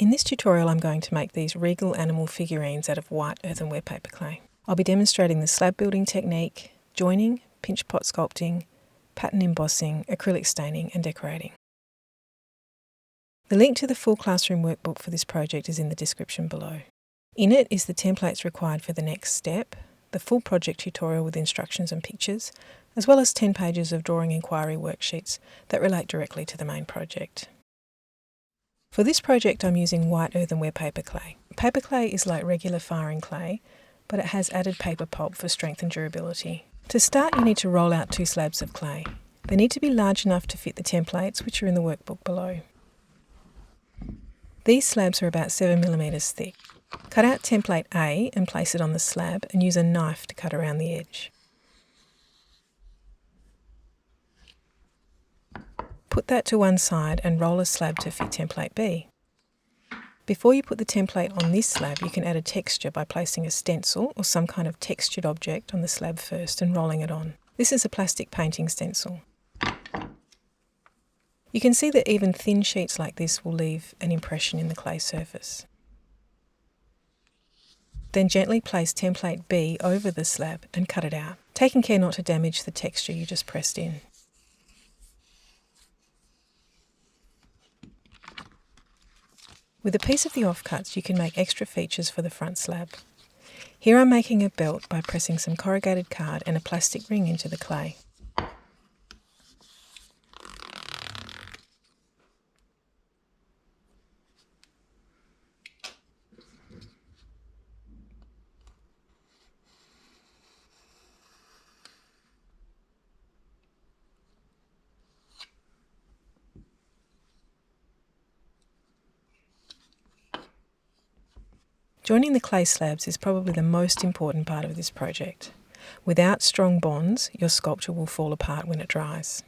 In this tutorial I'm going to make these Regal animal figurines out of white earthenware paper clay. I'll be demonstrating the slab building technique, joining, pinch pot sculpting, pattern embossing, acrylic staining and decorating. The link to the full classroom workbook for this project is in the description below. In it is the templates required for the next step, the full project tutorial with instructions and pictures, as well as 10 pages of drawing inquiry worksheets that relate directly to the main project. For this project I'm using white earthenware paper clay. Paper clay is like regular firing clay, but it has added paper pulp for strength and durability. To start you need to roll out 2 slabs of clay. They need to be large enough to fit the templates, which are in the workbook below. These slabs are about 7mm thick. Cut out template A and place it on the slab and use a knife to cut around the edge. Put that to one side and roll a slab to fit template B. Before you put the template on this slab, you can add a texture by placing a stencil or some kind of textured object on the slab first and rolling it on. This is a plastic painting stencil. You can see that even thin sheets like this will leave an impression in the clay surface. Then gently place template B over the slab and cut it out, taking care not to damage the texture you just pressed in. With a piece of the offcuts you can make extra features for the front slab. Here I'm making a belt by pressing some corrugated card and a plastic ring into the clay. Joining the clay slabs is probably the most important part of this project. Without strong bonds, your sculpture will fall apart when it dries.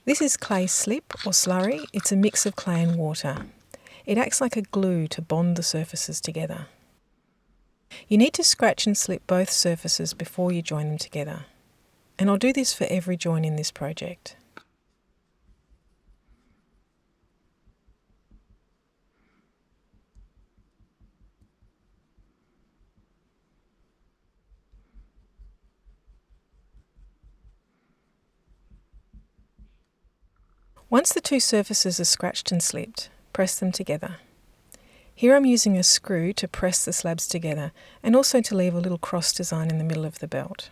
This is clay slip or slurry. It's a mix of clay and water. It acts like a glue to bond the surfaces together. You need to scratch and slip both surfaces before you join them together. And I'll do this for every join in this project. Once the 2 surfaces are scratched and slipped, press them together. Here I'm using a screw to press the slabs together and also to leave a little cross design in the middle of the belt.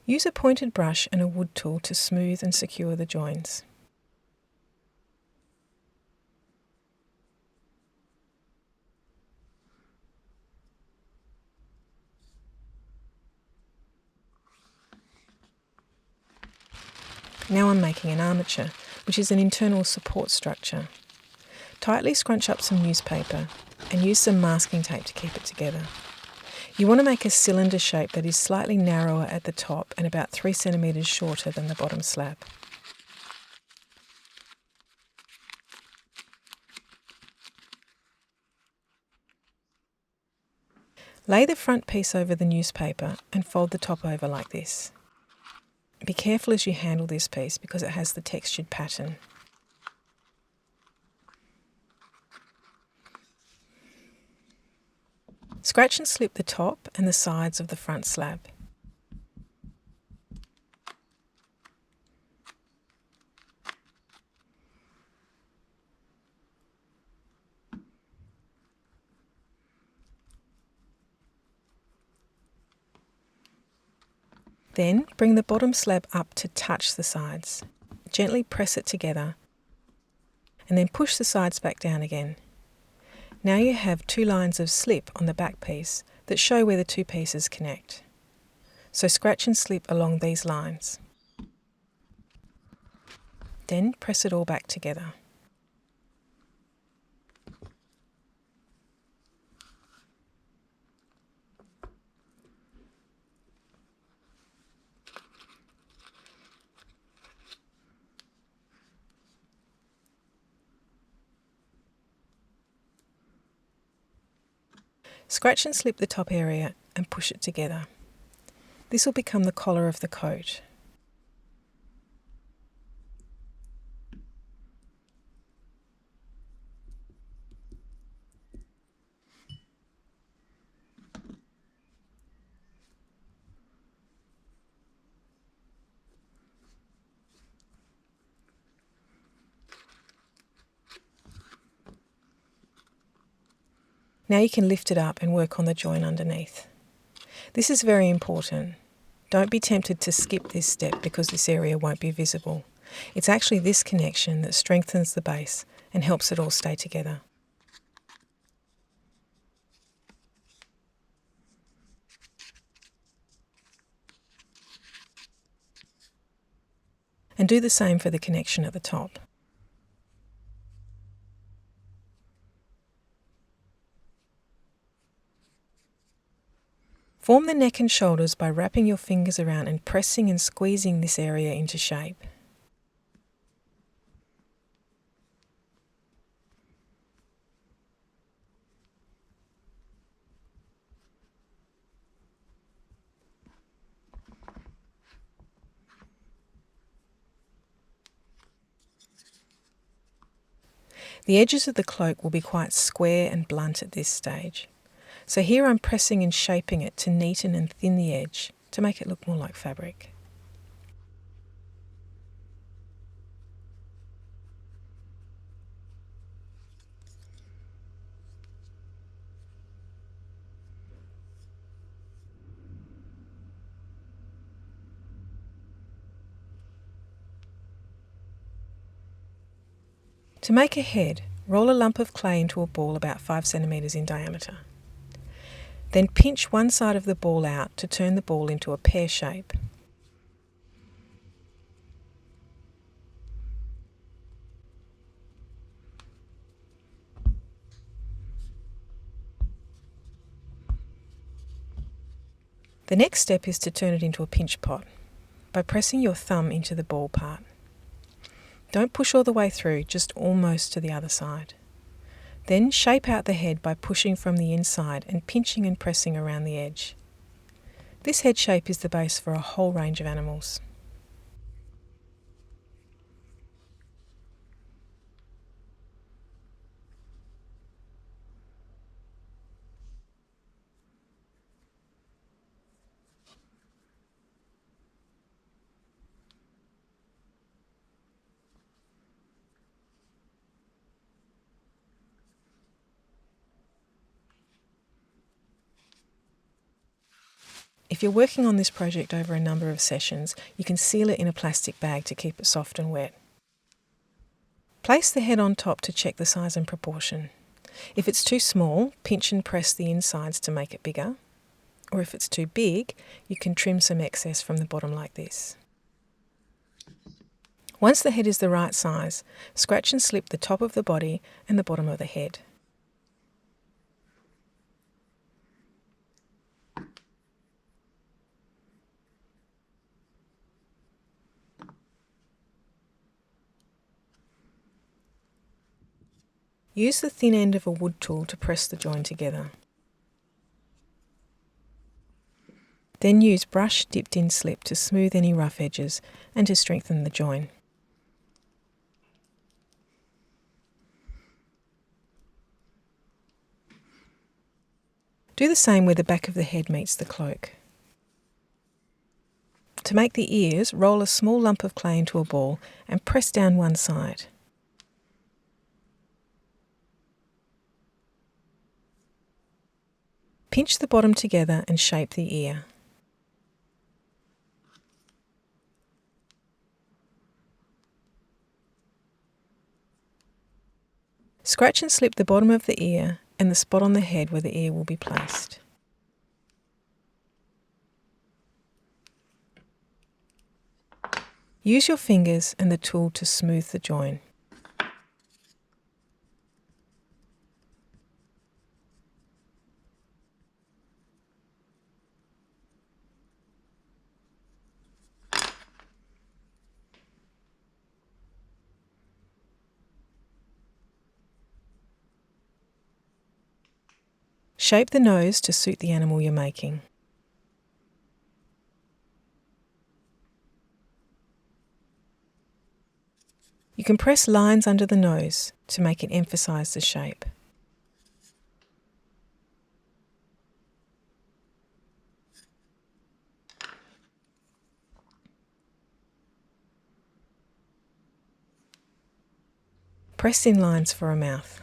Use a pointed brush and a wood tool to smooth and secure the joins. Now I'm making an armature, which is an internal support structure. Tightly scrunch up some newspaper and use some masking tape to keep it together. You want to make a cylinder shape that is slightly narrower at the top and about 3 centimetres shorter than the bottom slab. Lay the front piece over the newspaper and fold the top over like this. Be careful as you handle this piece because it has the textured pattern. Scratch and slip the top and the sides of the front slab. Then bring the bottom slab up to touch the sides. Gently press it together and then push the sides back down again. Now you have 2 lines of slip on the back piece that show where the 2 pieces connect. So scratch and slip along these lines. Then press it all back together. Scratch and slip the top area and push it together. This will become the collar of the coat. Now you can lift it up and work on the join underneath. This is very important. Don't be tempted to skip this step because this area won't be visible. It's actually this connection that strengthens the base and helps it all stay together. And do the same for the connection at the top. Form the neck and shoulders by wrapping your fingers around and pressing and squeezing this area into shape. The edges of the cloak will be quite square and blunt at this stage. So here I'm pressing and shaping it to neaten and thin the edge to make it look more like fabric. To make a head, roll a lump of clay into a ball about 5 centimetres in diameter. Then pinch one side of the ball out to turn the ball into a pear shape. The next step is to turn it into a pinch pot by pressing your thumb into the ball part. Don't push all the way through, just almost to the other side. Then shape out the head by pushing from the inside and pinching and pressing around the edge. This head shape is the base for a whole range of animals. If you're working on this project over a number of sessions, you can seal it in a plastic bag to keep it soft and wet. Place the head on top to check the size and proportion. If it's too small, pinch and press the insides to make it bigger. Or if it's too big, you can trim some excess from the bottom like this. Once the head is the right size, scratch and slip the top of the body and the bottom of the head. Use the thin end of a wood tool to press the join together. Then use brush dipped in slip to smooth any rough edges and to strengthen the join. Do the same where the back of the head meets the cloak. To make the ears, roll a small lump of clay into a ball and press down one side. Pinch the bottom together and shape the ear. Scratch and slip the bottom of the ear and the spot on the head where the ear will be placed. Use your fingers and the tool to smooth the join. Shape the nose to suit the animal you're making. You can press lines under the nose to make it emphasize the shape. Press in lines for a mouth.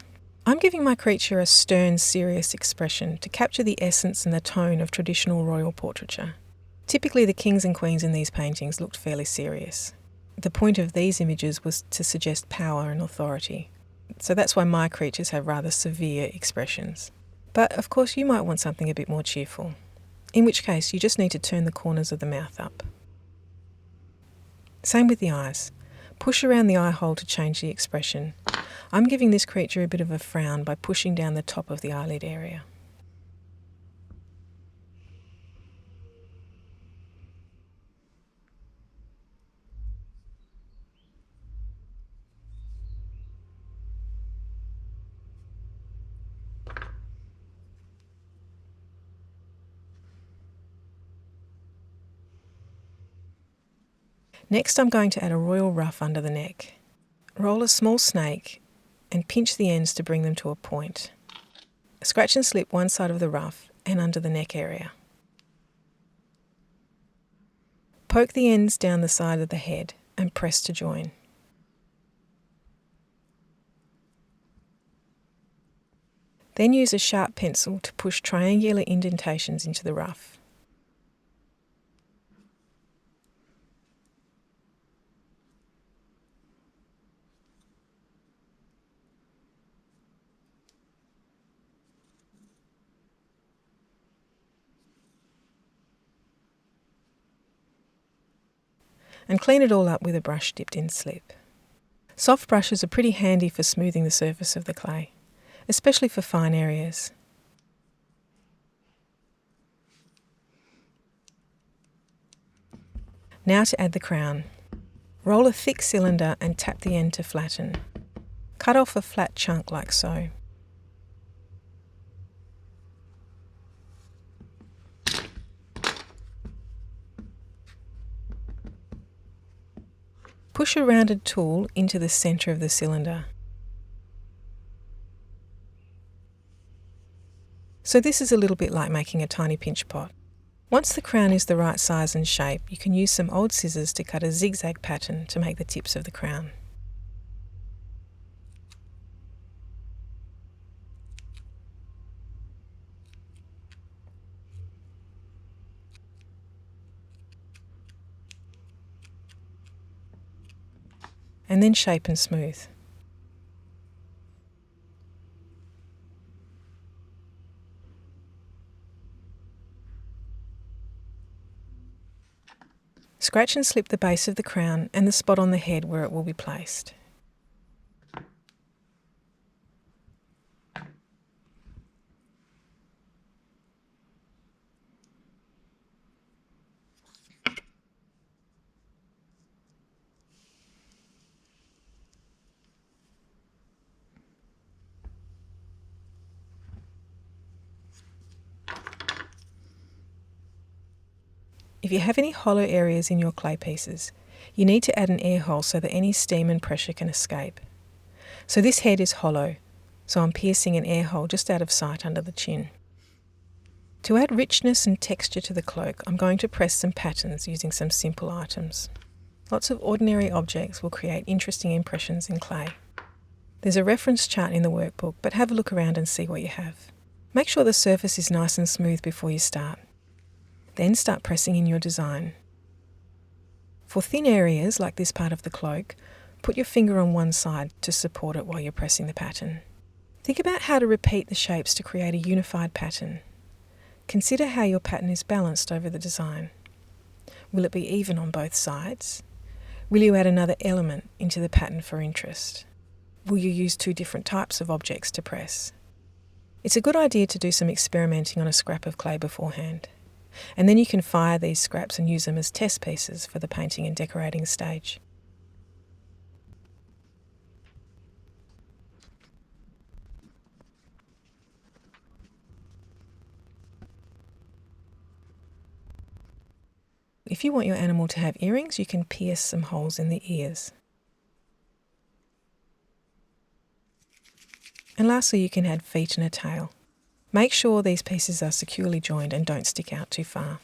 I'm giving my creature a stern, serious expression to capture the essence and the tone of traditional royal portraiture. Typically, the kings and queens in these paintings looked fairly serious. The point of these images was to suggest power and authority. So that's why my creatures have rather severe expressions. But of course, you might want something a bit more cheerful, in which case you just need to turn the corners of the mouth up. Same with the eyes. Push around the eye hole to change the expression. I'm giving this creature a bit of a frown by pushing down the top of the eyelid area. Next, I'm going to add a royal ruff under the neck. Roll a small snake and pinch the ends to bring them to a point. Scratch and slip one side of the ruff and under the neck area. Poke the ends down the side of the head and press to join. Then use a sharp pencil to push triangular indentations into the ruff. And clean it all up with a brush dipped in slip. Soft brushes are pretty handy for smoothing the surface of the clay, especially for fine areas. Now to add the crown. Roll a thick cylinder and tap the end to flatten. Cut off a flat chunk like so. Push a rounded tool into the centre of the cylinder. So this is a little bit like making a tiny pinch pot. Once the crown is the right size and shape, you can use some old scissors to cut a zigzag pattern to make the tips of the crown. And then shape and smooth. Scratch and slip the base of the crown and the spot on the head where it will be placed. If you have any hollow areas in your clay pieces, you need to add an air hole so that any steam and pressure can escape. So this head is hollow, so I'm piercing an air hole just out of sight under the chin. To add richness and texture to the cloak, I'm going to press some patterns using some simple items. Lots of ordinary objects will create interesting impressions in clay. There's a reference chart in the workbook, but have a look around and see what you have. Make sure the surface is nice and smooth before you start. Then start pressing in your design. For thin areas, like this part of the cloak, put your finger on one side to support it while you're pressing the pattern. Think about how to repeat the shapes to create a unified pattern. Consider how your pattern is balanced over the design. Will it be even on both sides? Will you add another element into the pattern for interest? Will you use two different types of objects to press? It's a good idea to do some experimenting on a scrap of clay beforehand. And then you can fire these scraps and use them as test pieces for the painting and decorating stage. If you want your animal to have earrings, you can pierce some holes in the ears. And lastly, you can add feet and a tail. Make sure these pieces are securely joined and don't stick out too far.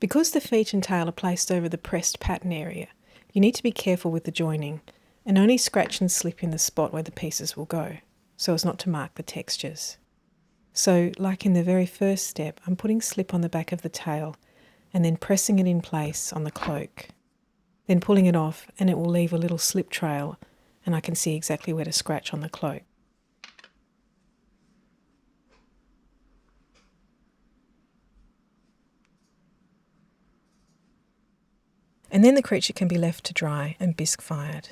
Because the feet and tail are placed over the pressed pattern area, you need to be careful with the joining and only scratch and slip in the spot where the pieces will go, so as not to mark the textures. So, like in the very first step, I'm putting slip on the back of the tail and then pressing it in place on the cloak. Then pulling it off and it will leave a little slip trail and I can see exactly where to scratch on the cloak. And then the creature can be left to dry and bisque fired.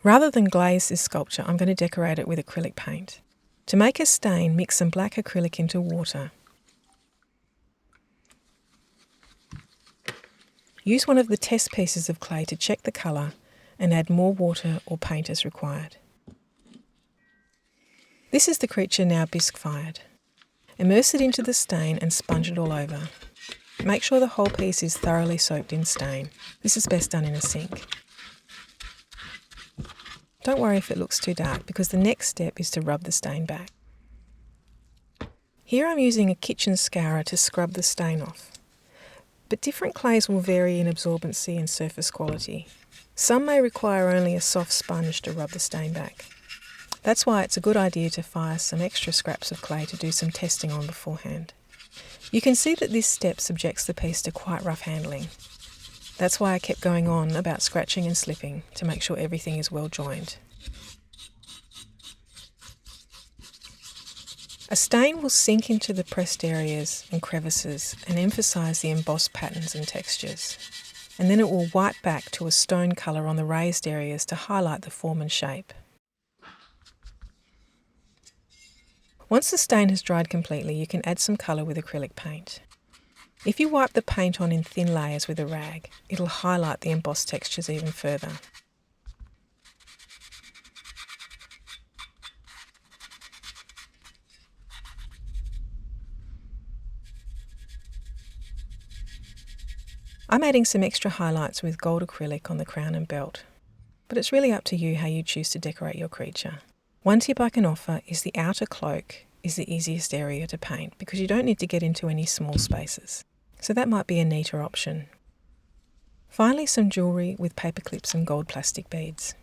Rather than glaze this sculpture, I'm going to decorate it with acrylic paint. To make a stain, mix some black acrylic into water. Use one of the test pieces of clay to check the colour and add more water or paint as required. This is the creature now bisque fired. Immerse it into the stain and sponge it all over. Make sure the whole piece is thoroughly soaked in stain. This is best done in a sink. Don't worry if it looks too dark because the next step is to rub the stain back. Here I'm using a kitchen scourer to scrub the stain off. But different clays will vary in absorbency and surface quality. Some may require only a soft sponge to rub the stain back. That's why it's a good idea to fire some extra scraps of clay to do some testing on beforehand. You can see that this step subjects the piece to quite rough handling. That's why I kept going on about scratching and slipping to make sure everything is well joined. A stain will sink into the pressed areas and crevices and emphasise the embossed patterns and textures. And then it will wipe back to a stone colour on the raised areas to highlight the form and shape. Once the stain has dried completely, you can add some colour with acrylic paint. If you wipe the paint on in thin layers with a rag, it'll highlight the embossed textures even further. I'm adding some extra highlights with gold acrylic on the crown and belt, but it's really up to you how you choose to decorate your creature. One tip I can offer is the outer cloak is the easiest area to paint because you don't need to get into any small spaces. So that might be a neater option. Finally, some jewellery with paper clips and gold plastic beads.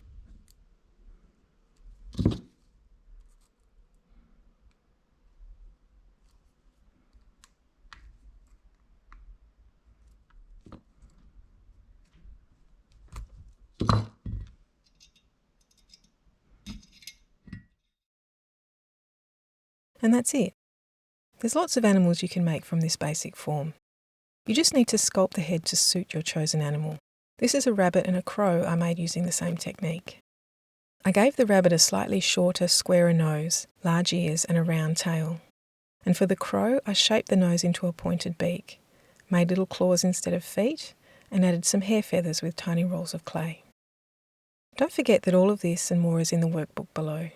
And that's it. There's lots of animals you can make from this basic form. You just need to sculpt the head to suit your chosen animal. This is a rabbit and a crow I made using the same technique. I gave the rabbit a slightly shorter, squarer nose, large ears and a round tail. And for the crow, I shaped the nose into a pointed beak, made little claws instead of feet, and added some hair feathers with tiny rolls of clay. Don't forget that all of this and more is in the workbook below.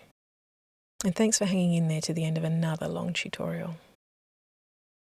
And thanks for hanging in there to the end of another long tutorial.